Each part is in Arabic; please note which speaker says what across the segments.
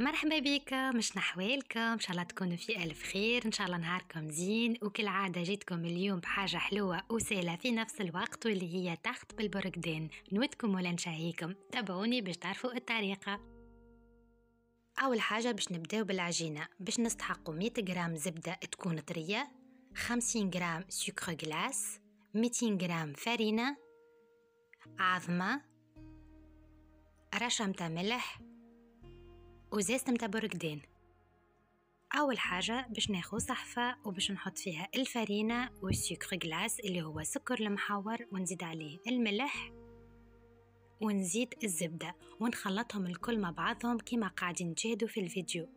Speaker 1: مرحبا بكم، مش نحوالكم ان شاء الله تكونوا في الف خير. ان شاء الله نهاركم زين، وكالعاده جيتكم اليوم بحاجه حلوه وسهله في نفس الوقت، واللي هي تخت بالبرقدان. نودكم ولا نشهيكم، تابعوني باش تعرفوا الطريقه. اول حاجه باش نبداو بالعجينه. باش نستحقوا 100 غرام زبده تكون طريه، 50 غرام سكر غلاس، 200 غرام فرينه، عظمه، رشه متاع ملح، وزازة متاع برقدان. اول حاجه باش ناخذ صحفه وباش نحط فيها الفرينه والسكر غلاس اللي هو سكر المحور، ونزيد عليه الملح ونزيد الزبده ونخلطهم الكل مع بعضهم كما قاعدين تشاهدوا في الفيديو.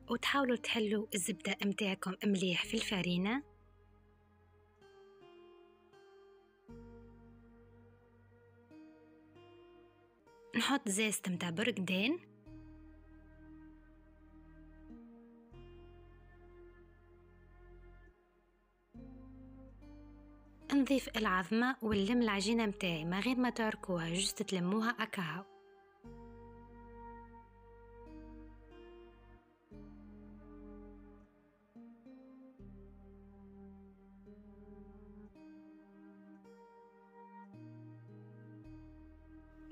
Speaker 1: وتحاولوا تحلوا الزبده متاعكم مليح في الفرينه. نحط زيت متاع برقدان، نضيف العظمه ونلم العجينه متاعي ما غير ما تركوها، جست تلموها اكاهو.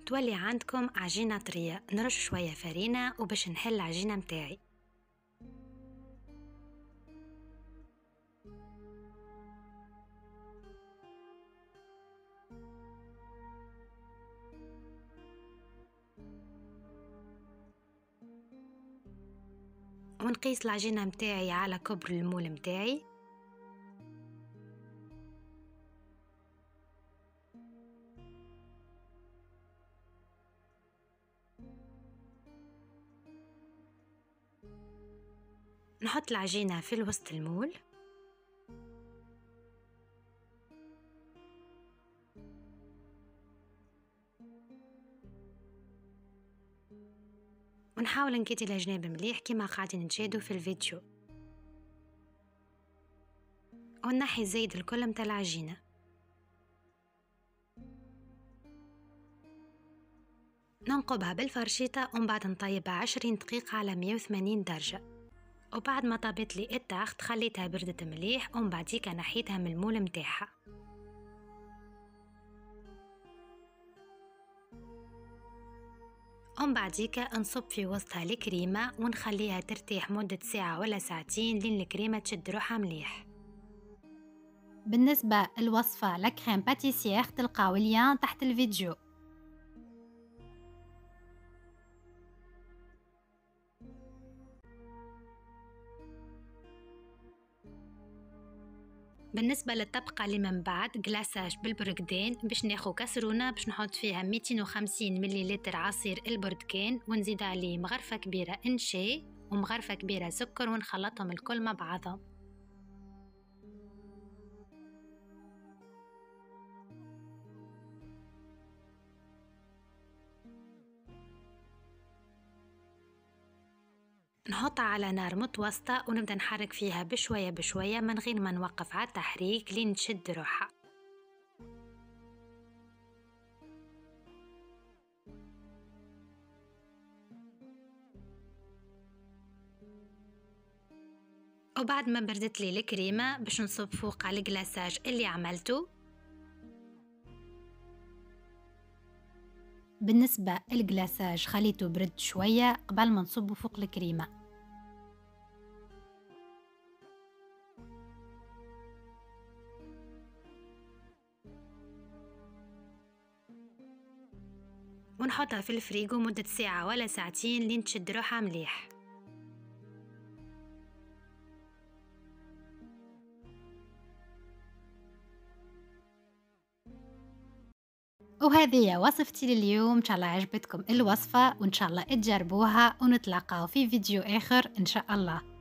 Speaker 1: تولي عندكم عجينة طرية. نرش شوية فرينة وباش نحل العجينة متاعي. ونقيس العجينة متاعي على كبر المول متاعي. نحط العجينة في الوسط المول، ونحاول نكتي الجناب مليح كما قاعدين تشاهدوا في الفيديو، ونحي زيد الكل متاع العجينة. ننقبها بالفرشيطة ومن بعد نطيبها 20 دقيقة على 180 درجة. وبعد ما طابت لي التخت خليتها بردت مليح، ومن بعديك نحيتها من المول متاعها. ومن بعديك نصب في وسطها الكريمة ونخليها ترتاح مدة ساعة ولا ساعتين لين الكريمة تشد روحها مليح. بالنسبة الوصفة لكريم باتيسير تلقاو اللين تحت الفيديو. بالنسبة للطبقة اللي من بعد جلاساج بالبرقدان، باش ناخو كسرونة باش نحط فيها 250 مليلتر عصير البرتقان، ونزيد عليه مغرفة كبيرة انشاي ومغرفة كبيرة سكر، ونخلطهم الكل مع بعضهم. نحطها على نار متوسطة ونبدأ نحرك فيها بشوية بشوية من غير ما نوقف على التحريك لين تشد روحها. وبعد ما بردت لي الكريمة باش نصب فوق على الجلاساج اللي عملته. بالنسبة الجلاساج خليته برد شوية قبل ما نصبه فوق الكريمة. ونحطها في الفريغو مدة ساعة ولا ساعتين لين تشد روحها مليح. وهذه وصفتي لليوم. ان شاء الله عجبتكم الوصفة، وان شاء الله تجربوها، ونتلاقاو في فيديو اخر ان شاء الله.